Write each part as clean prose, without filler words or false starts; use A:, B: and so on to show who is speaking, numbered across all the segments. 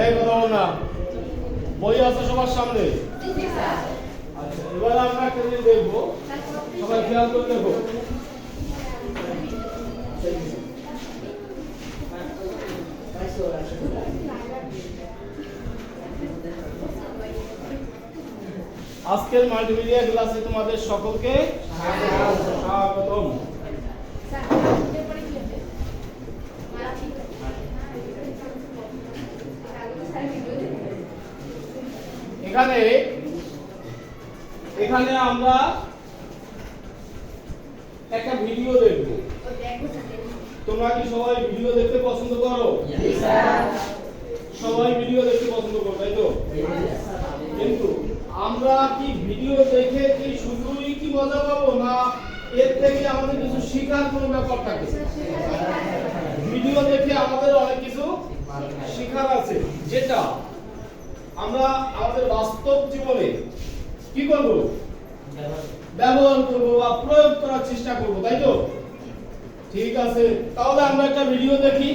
A: এই কথা বল না, বই আছে সবার সামনে। আচ্ছা, এবার আমরা একটা জিনিস দেখবো, সবাই খেয়াল করে দেখো। আজকের মাল্টিমিডিয়া ক্লাসে তোমাদের সকলকে স্বাগতম। এখানে আমরা একটা ভিডিও দেখব। তোমরা কি সবাই ভিডিও দেখতে পছন্দ করো? সবাই ভিডিও দেখতে পছন্দ করো, তাই তো? কিন্তু আমরা কি ভিডিও দেখে কি শুধুই কি মজা পাবো, না এর থেকে আমাদের কিছু শেখার কোনো ব্যাপার থাকে? ভিডিও দেখে আমাদের অনেক কিছু শেখার আছে, যেটা আমরা আমাদের বাস্তব জীবনে কি করব, ব্যবহার করব বা প্রয়োগ করার চেষ্টা করব, তাই তো? ঠিক আছে, তাহলে আমরা একটা ভিডিও দেখি।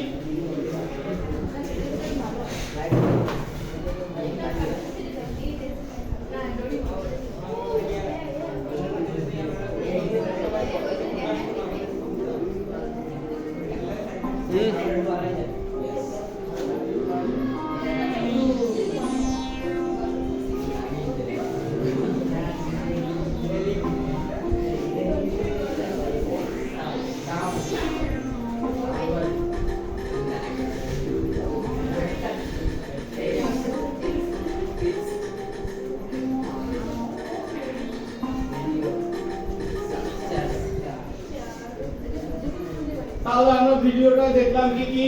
A: তাহলে আমরা ভিডিওটা দেখলাম কি কি?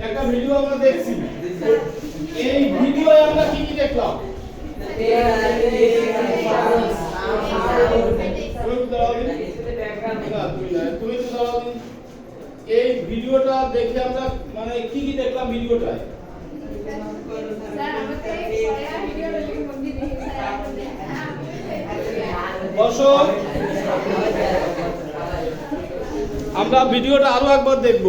A: একটা ভিডিও আমরা দেখছি, এই ভিডিওয়ে আমরা কি কি দেখলাম? এই ভিডিওটা দেখে আমরা মানে কি কি দেখলাম ভিডিওটায়? দর্শক, আমরা ভিডিওটা আরো একবার দেখব।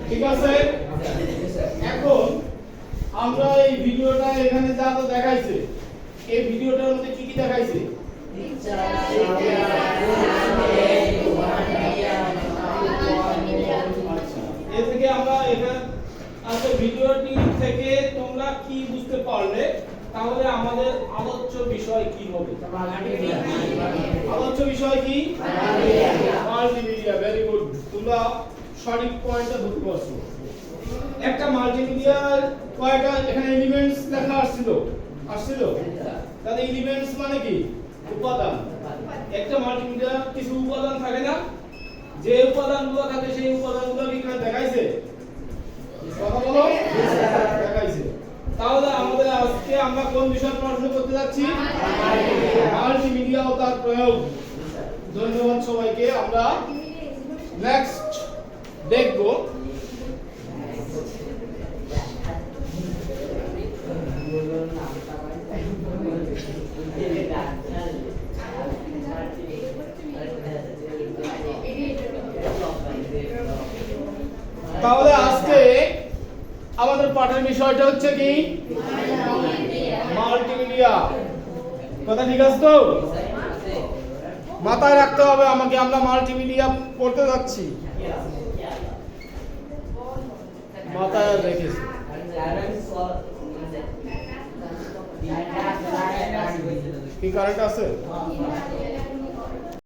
A: ঠিক আছে, এখন আমরা এই ভিডিওটা এখানে যা তো দেখাইছে, এই ভিডিওটার মধ্যে কি কি দেখাইছে? এ থেকে আমরা এখানে আচ্ছা, ভিডিওটি থেকে তোমরা কি বুঝতে পারলে? তাহলে আমাদের আলোচ্য বিষয় কি হবে? আলোচ্য বিষয় কি? মাল্টিমিডিয়া। ভেরি গুড, তোমরা সঠিক পয়েন্টটা ধরতে পারছো। একটা মাল্টিমিডিয়ার কয়টা এখানে এলিমেন্টস লেখা আসছিল? তাহলে এলিমেন্টস মানে কি? উপাদান। একটা মাল্টিমিডিয়ার কিছু উপাদান থাকে না? যে উপাদানগুলো থাকে সেই উপাদানগুলো কি এখানে দেখাইছে? কথা বলো, দেখাইছে। তাহলে আমাদের আজকে আমরা কোন বিষয় পড়াশোনা করতে যাচ্ছি? মাল্টিমিডিয়া ও তার প্রয়োগ। ধন্যবাদ সবাইকে। আমরা নেক্সট দেখব তাহলে আজকে আমাদের পাঠের বিষয়টা হচ্ছে কি? মাল্টিমিডিয়া। কথা ঠিক আছে তো? মাথায় রাখতে হবে আমাকে, আমরা মাল্টিমিডিয়া পড়তে যাচ্ছি। মাথায় রেখেছি। কি কারেন্ট আছে?